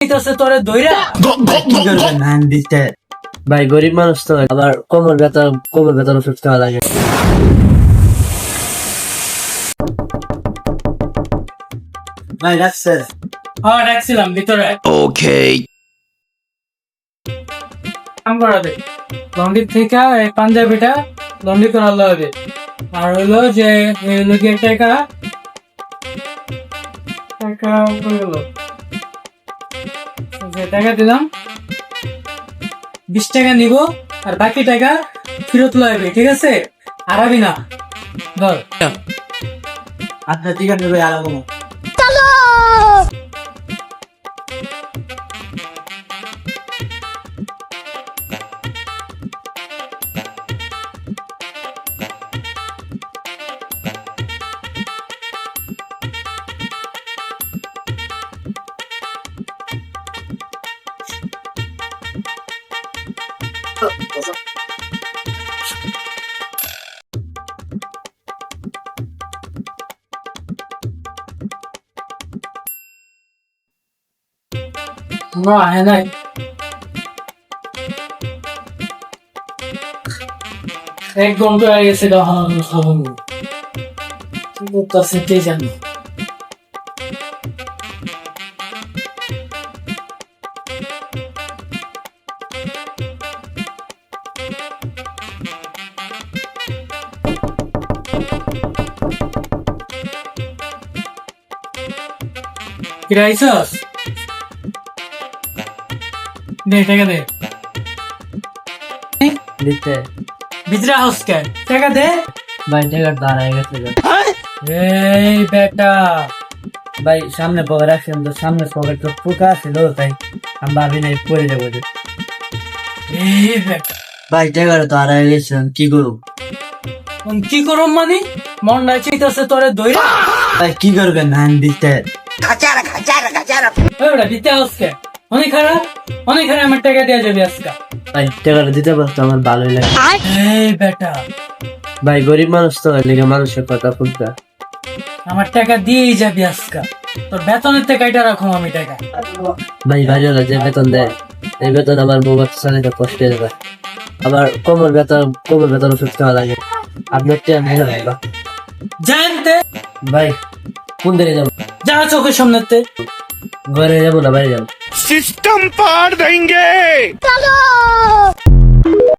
তোরে দইরা কি করবেন ধান দিতে? ভাই গরিব মানুষ তো, আবার কোমর ব্যথার ওষুধ খাওয়া লাগে। ভাই রাখছে। হ্যাঁ রাখছিলাম ভিতরে। Okay. কাম করা দে লন্ডি থেকে এই পাঞ্জাবিটা লন্ডি করা লাগবে। আর হইলো যে লোকের টাকা হইলো যে টাকা দিলাম 20 টাকা নিব আর বাকি টাকা ফেরত লাগবে, ঠিক আছে? আরাবি না ধর। আপনার টিকা নেবে আলাদা। না হ্যাঁ নাই এক ঘন্টা হয়ে গেছে সেটাই জানি। কিরাইছস দে টাকা দে দিতে ভিতরে হাউসকে টাকা দে। ভাই টাকা দাঁড়ায় গেছে। এই বেটা ভাই সামনে পকেট রাখছিলাম তো, সামনে পকেট তো ফুকা ছিল, তাই আমি ভাবি নাই পড়ে যাবো। এই বেটা ভাই টাকাটা তো হারাই গেছে, কি করবো? কি করম মানে মন নাই চাইতেছে তোরে দইরা। ভাই কি করবেন ধান দিতে? ওই বেটা ভিতরে হাউসকে অনেক খারাপ আমার টাকা দেওয়া যাবে আজকে। ভাই টাকাটা দিতে পারতো আমার ভালোই লাগে। এই বেটা ভাই গরিব মানুষ তো, এদিকে মানুষের কথা ফুলকা। আমার টাকা দিয়েই যাবি আজকে, তোর বেতনের থেকে এটা রাখো আমি টাকা। ভাই বাড়িওয়ালা যে বেতন দেয়, এই বেতন আমার বউ বাচ্চা চালাতে কষ্ট হয়ে যাবে। আবার কোমর ব্যথার ওষুধ খাওয়া লাগে। আপনার টাইম হয়ে যাবে। জানতে ভাই কোন দিকে যাবো? যা চোখের সামনেতে ঘরে যাবো না বাইরে যাবো? System पार देंगे।